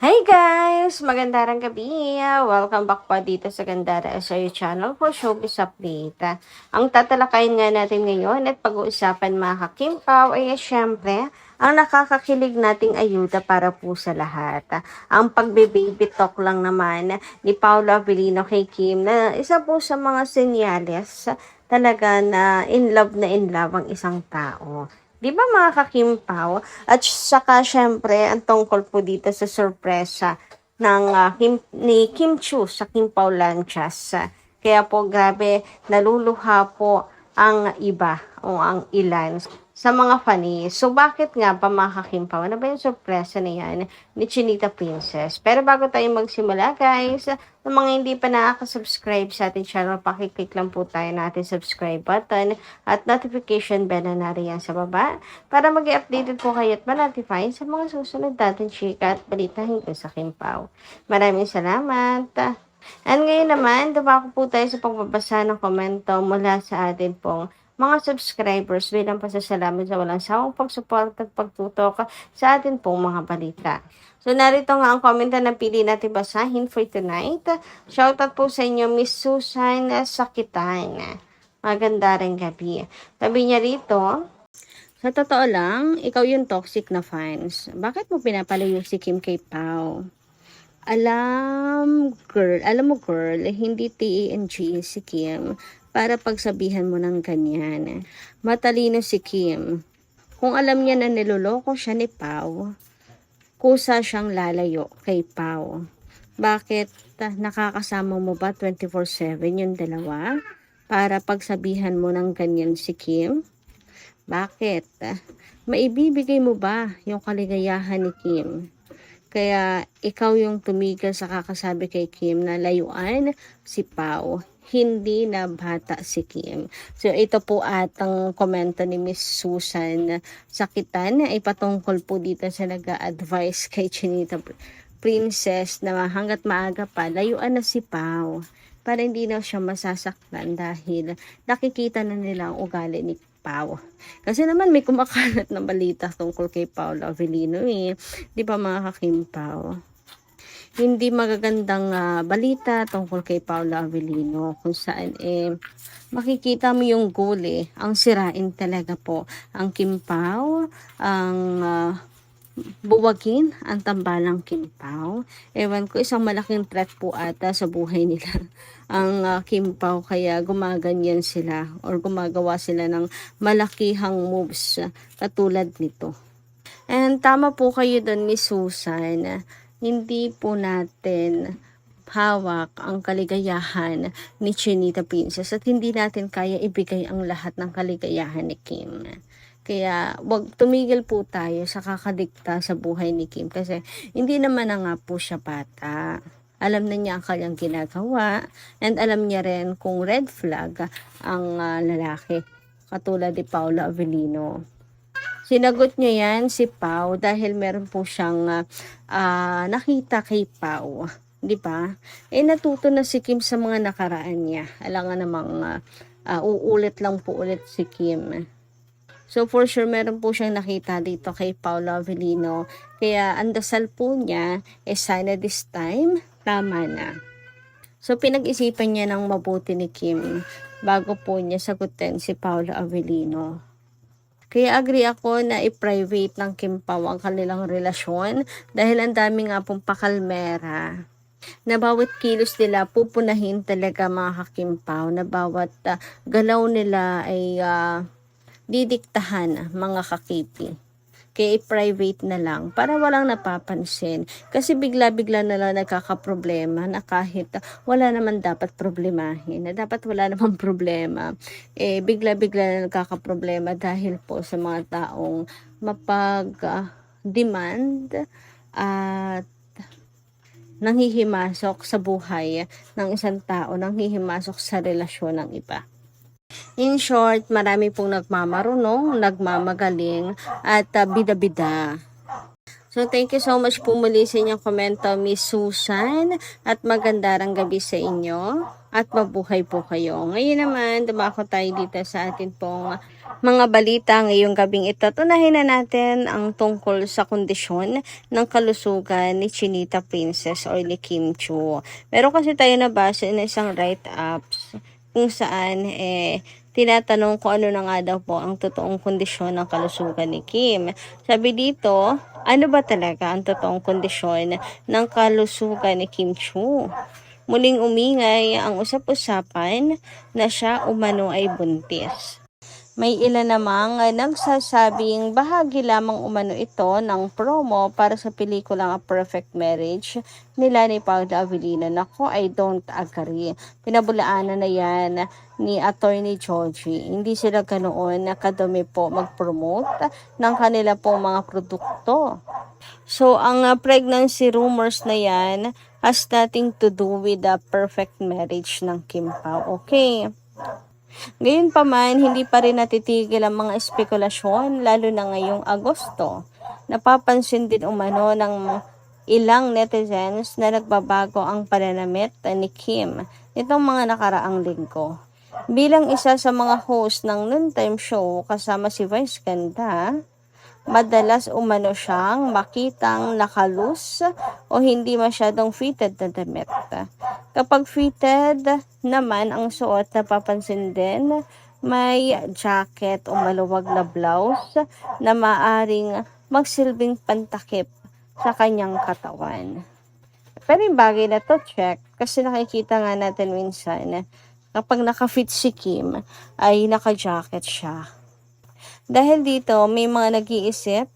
Hi guys! Magandang gabi! Welcome back po dito sa Gandara sa your channel for Showbiz Update. Ang tatalakayin nga natin ngayon at pag-uusapan mga kakimpaw ay syempre ang nakakakilig nating ayuda para po sa lahat. Ang pagbe-baby talk lang naman ni Paolo Avellino kay Kim na isa po sa mga senyales talaga na in love ang isang tao. Di ba mga kakimpaw? At saka syempre, ang tungkol po dito sa sorpresa ni Kim Chu sa Kimpaw Lanchas. Kaya po grabe, naluluha po ang iba o ang ilan sa mga fani. So bakit nga pa mga kakimpaw? Ano ba yung sorpresa na yan ni Chinita Princess? Pero bago tayo magsimula guys, sa mga hindi pa nakaka-subscribe sa ating channel, pakiclick lang po tayo na ating subscribe button at notification bell na nariyan sa baba para mag-updated po kayo at ma-notify sa mga susunod natin chika at balita hinggil sa Kimpaw. Maraming salamat! And ngayon naman, dumako po tayo sa pagbabasa ng komento mula sa atin pong mga subscribers bilang pasasalamat sa walang sawang pagsuporta at pagtutok sa atin pong mga balita. So, narito nga ang comment na napili natin basahin for tonight. Shoutout po sa inyo, Miss Susan Sakitan. Maganda rin gabi. Sabi niya rito, sa totoo lang, ikaw yung toxic na fans. Bakit mo pinapalayo si Kim K. Pao? Alam mo girl, hindi TNG si Kim para pagsabihan mo ng ganyan. Matalino si Kim. Kung alam niya na niloloko siya ni Pao, kusa siyang lalayo kay Pao. Bakit nakakasama mo ba 24/7 yung dalawa para pagsabihan mo ng ganyan si Kim? Bakit? Maibibigay mo ba yung kaligayahan ni Kim? Kaya ikaw yung tumigil sa kakasabi kay Kim na layuan si Pao, hindi na bata si Kim. So ito po atang komento ni Miss Susan Sakitan ay patungkol po dito sa nag-a-advise kay Chinita Princess na hanggat maaga pa layuan na si Pao para hindi na siya masasaktan dahil nakikita na nila ang ugali ni Pao. Kasi naman may kumakalat na balita tungkol kay Paolo Avellino Di ba mga kakimpaw? Hindi magagandang balita tungkol kay Paolo Avellino kung saan makikita mo yung goal ang sirain talaga po ang Kimpaw, ang buwagin ang tambalang Kimpaw. Ewan ko, isang malaking threat po ata sa buhay nila ang Kimpaw, kaya gumaganyan sila or gumagawa sila ng malakihang moves katulad nito. And tama po kayo doon, Miss Susan, hindi po natin hawak ang kaligayahan ni Chinita Princess at hindi natin kaya ibigay ang lahat ng kaligayahan ni Kim. Kaya wag tumigil po tayo sa kakadikta sa buhay ni Kim kasi hindi naman na nga po siya bata. Alam na niya ang kanyang ginagawa and alam niya rin kung red flag ang lalaki katulad ni Paolo Avellino. Sinagot niya yan si Pao dahil meron po siyang nakita kay Pao. Di ba? Natuto na si Kim sa mga nakaraan niya. Alangan namang uulit lang po ulit si Kim. So for sure meron po siyang nakita dito kay Paolo Avellino. Kaya ang dasal po niya sana this time tama na. So pinag-isipan niya ng mabuti ni Kim bago po niya sagutin si Paolo Avellino. Kaya agree ako na i-private ng Kim Pao ang kanilang relasyon dahil ang dami nga pong pakalmera na bawat kilos nila pupunahin talaga mga kakimpaw, na bawat galaw nila ay didiktahan mga kakipi. Kaya i-private na lang para walang napapansin. Kasi bigla-bigla na lang nagkakaproblema na kahit wala naman dapat problemahin. Na dapat wala namang problema. Bigla-bigla na nagkakaproblema dahil po sa mga taong mapag-demand at nanghihimasok sa buhay ng isang tao, nanghihimasok sa relasyon ng iba. In short, marami pong nagmamarunong, nagmamagaling at bida-bida. So, thank you so much po muli sa inyong komento, Miss Susan. At magandang gabi sa inyo. At mabuhay po kayo. Ngayon naman, dumako tayo dito sa atin pong mga balita ngayong gabing ito. Tunahin na natin ang tungkol sa kondisyon ng kalusugan ni Chinita Princess or ni Kim Chiu. Meron kasi tayo nabasa na isang write-ups kung saan tinatanong kung ano na nga daw po ang totoong kondisyon ng kalusugan ni Kim. Sabi dito, ano ba talaga ang totoong kondisyon ng kalusugan ni Kim Chiu? Muling umingay ang usap-usapan na siya umano ay buntis. May ilan namang nagsasabing bahagi lamang umano ito ng promo para sa pelikulang A Perfect Marriage nila ni Paula Avellino. Nako, I don't agree. Pinabulaanan na yan ni Attorney Georgie. Hindi sila ganoon nakadumi po mag-promote ng kanila pong mga produkto. So, ang pregnancy rumors na yan has nothing to do with the perfect marriage ng Kim Pao. Okay? Ngayon pa man, hindi pa rin natitigil ang mga espekulasyon, lalo na ngayong Agosto. Napapansin din umano ng ilang netizens na nagbabago ang pananamit ni Kim itong mga nakaraang linggo. Bilang isa sa mga host ng noontime show kasama si Vice Ganda, madalas umano siyang makitang nakalus o hindi masyadong fitted na damit. Kapag fitted naman ang suot, napapansin din may jacket o maluwag na blouse na maaring magsilbing pantakip sa kanyang katawan. Pero yung bagay na to, check, kasi nakikita nga natin minsan kapag naka-fit si Kim ay naka-jacket siya. Dahil dito, may mga nag-iisip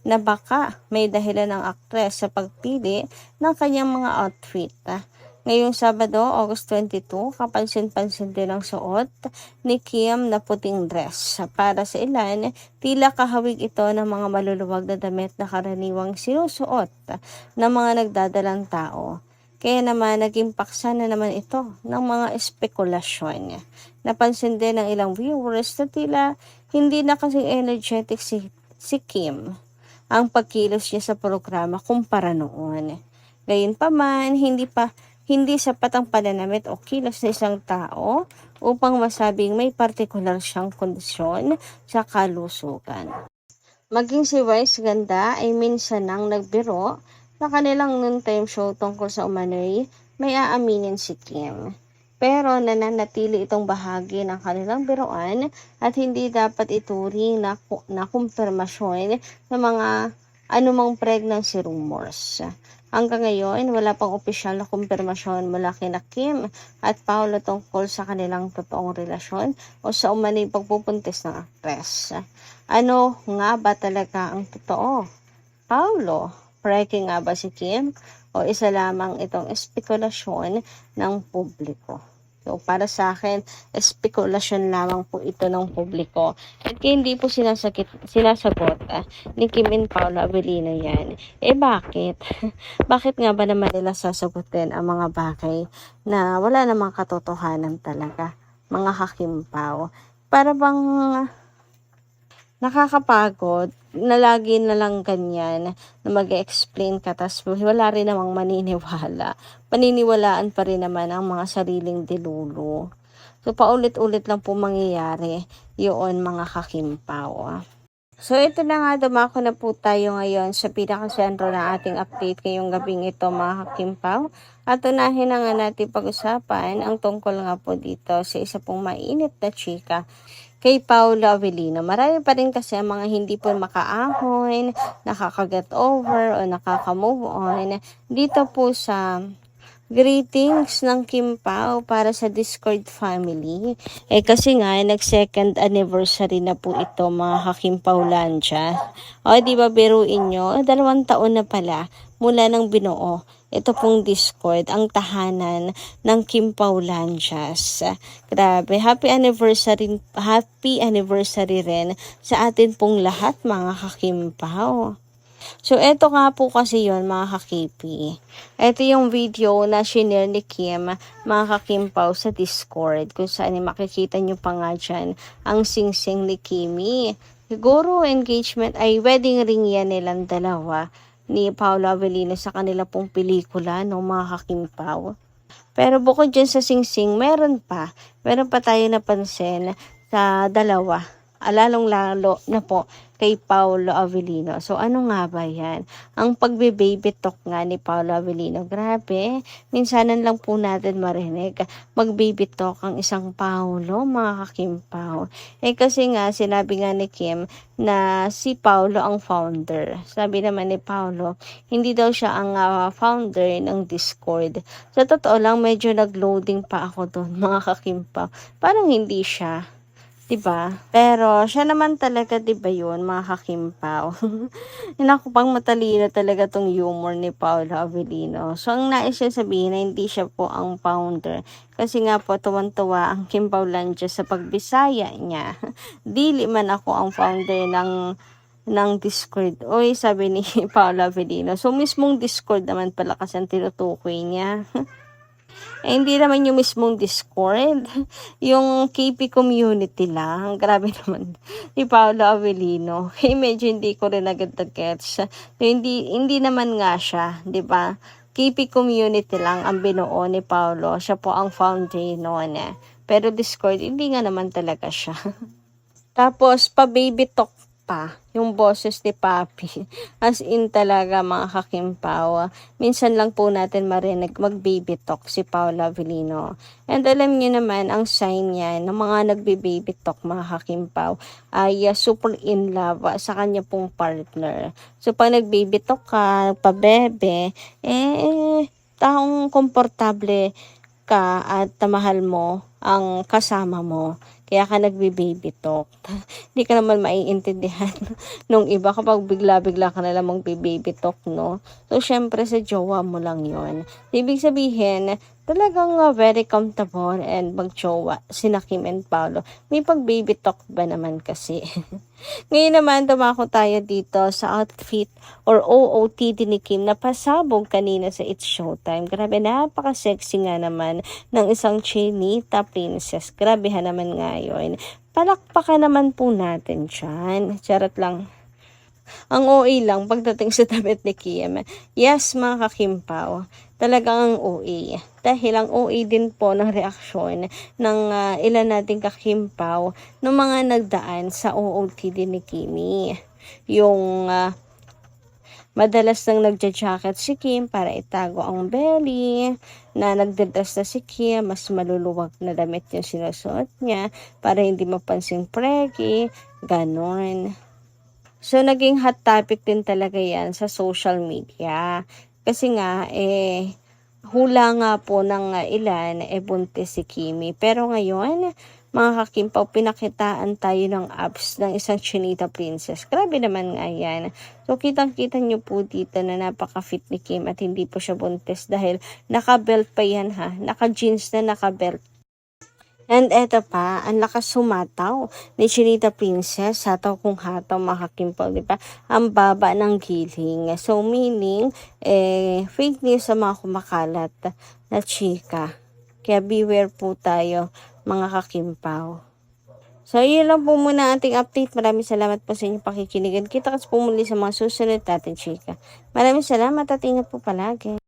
na baka may dahilan ng aktres sa pagpili ng kanyang mga outfit. Ngayong Sabado, August 22, kapansin-pansin din ang suot ni Kim na puting dress. Para sa ilan, tila kahawig ito ng mga maluluwag na damit na karaniwang sinusuot ng mga nagdadalang tao. Kaya naman, naging paksa na naman ito ng mga espekulasyon. Napansin din ng ilang viewers na tila hindi na kasi energetic si Kim ang pagkilos niya sa programa kumpara noon. Gayunpaman, hindi sapat ang pananamit o kilos ng isang tao upang masabing may partikular siyang kondisyon sa kalusugan. Maging si Vice Ganda ay minsan nang nagbiro na kanilang noontime show tungkol sa umano'y may aaminin si Kim. Pero nananatili itong bahagi ng kanilang biroan at hindi dapat ituring na kumpirmasyon ng mga anumang pregnancy rumors. Hanggang ngayon, wala pang opisyal na kumpirmasyon mula kina Kim at Paolo tungkol sa kanilang totoong relasyon o sa umano'y pagpupuntis ng aktres. Ano nga ba talaga ang totoo? Paolo, pregnant nga ba si Kim o isa lamang itong espekulasyon ng publiko? So, para sa akin, espekulasyon lamang po ito ng publiko. At kaya hindi po sinasagot ni Kim and Paula Avellino yan. Bakit? Bakit nga ba naman nila sasagutin ang mga bagay na wala namang katotohanan talaga? Mga hakimpaw. Para bang nakakapagod na lagi na lang ganyan na mag-explain ka tas wala rin namang maniniwala. Paniniwalaan pa rin naman ang mga sariling dilulo. So paulit-ulit lang po mangyayari yun mga kakimpaw. So ito na nga, dumako na po tayo ngayon sa pinakasentro ng ating update ngayong gabing ito mga kakimpaw. At unahin na nga natin pag-usapan ang tungkol nga po dito sa isa pong mainit na chika kay Paula Avellino. Marami pa rin kasi ang mga hindi po makaahon, nakaka-get over o nakaka-move on dito po sa greetings ng Kim Pao para sa Discord family. Kasi nga, nag-second anniversary na po ito mga ka-Kim Paulandia. O, di ba biruin nyo? 2 taon na pala mula nang binuo ito pong Discord, ang tahanan ng Kim Paulandias. Grabe, happy anniversary rin sa atin pong lahat mga ka-Kim Pao. So, eto nga po kasi yon mga kakipi. Ito yung video na shinare ni Kim, mga ka-Kim Pao, sa Discord. Kung saan makikita nyo pa nga dyan ang sing-sing ni Kimi. Siguro engagement ay wedding ring yan nilang dalawa. ni Paolo Avellino sa kanila pong pelikula, no, mga kakimpaw. Pero bukod dyan sa singsing, meron pa tayo napansin sa dalawa. Lalong-lalo na po kay Paolo Avellino. So, ano nga ba yan? Ang pagbe-baby talk nga ni Paolo Avellino. Grabe, minsanan lang po natin marinig. Mag-baby talk ang isang Paolo, mga kakimpaw. Kasi nga, sinabi nga ni Kim na si Paolo ang founder. Sabi naman ni Paolo, hindi daw siya ang founder ng Discord. Sa totoo lang, medyo nag-loading pa ako doon, mga kakimpaw. Parang hindi siya. 'Di ba? Pero siya naman talaga, 'di ba 'yun, mga kakimpaw. Naku, pang matalino talaga tong humor ni Paolo Avellino. So, ang nais niya sabihin na hindi siya po ang founder. Kasi nga po, tuwan-tuwa ang Kimpawlandia sa pagbisaya niya. Dili man ako ang founder ng Discord. Oy, sabi ni Paolo Avellino. So, mismong Discord naman pala kasi ang tinutukoy niya. Hindi naman yung mismong Discord. Yung KP community lang. Grabe naman. Ni Paolo Avellino. Medyo hindi ko rin agad na-gets. Hindi naman nga siya, di ba? KP community lang ang binuo ni Paolo. Siya po ang founder noon. Pero Discord, hindi nga naman talaga siya. Tapos, pa-baby talk pa, yung boses ni Papi. As in talaga, mga kakimpaw. Minsan lang po natin marinig mag-baby talk si Paolo Avellino. And alam niyo naman, ang sign niya ng mga nagbe-baby talk, mga kakimpaw, ay super in love sa kanya pong partner. So, pag nag-baby talk ka, pabebe, taong komportable ka at mahal mo ang kasama mo. Kaya ka nagbe-baby talk. Hindi ka naman maiintindihan nung iba kapag bigla-bigla ka na lang magbe-baby talk, no? So, syempre sa jowa mo lang yon. Ibig sabihin, talagang very comfortable and mag-jowa sina Kim and Paolo. May pag-baby talk ba naman kasi? Ngayon naman, dumako tayo dito sa outfit or OOTD ni Kim na pasabog kanina sa It's Showtime. Grabe, napaka-sexy nga naman ng isang Chinita princess. Grabe naman nga yun. Palakpakan naman po natin dyan. Charot lang. Ang OA lang pagdating sa damit ni Kim. Yes, mga kakimpaw, talagang ang OA. Dahil ang OA din po ng reaksyon ng ilan nating kakimpaw ng mga nagdaan sa OOTD ni Kimi. Yung madalas nang nagja-jacket si Kim para itago ang belly, na nagdadress na si Kim, mas maluluwag na damit yung sinusuot niya para hindi mapansing pregi, ganon. So, naging hot topic din talaga yan sa social media. Kasi nga, hula nga po ng ilan, buntis si Kimi. Pero ngayon, mga kakimpaw, pinakitaan tayo ng abs ng isang Chinita princess. Grabe naman nga yan. So, kitang-kita nyo po dito na napaka-fit ni Kim at hindi po siya buntis dahil naka-belt pa yan, ha. Naka-jeans na naka-belt. And eto pa, ang lakas sumataw ni Chinita Princess, hataw kung hataw, mga kakimpaw, di ba? Ang baba ng giling. So, meaning, fake news sa mga kumakalat na chika. Kaya beware po tayo, mga kakimpaw. So, yun lang po muna ating update. Maraming salamat po sa inyong pakikinigan. Kita kasi po muli sa mga susunod natin, chika. Maraming salamat at ingat po palagi.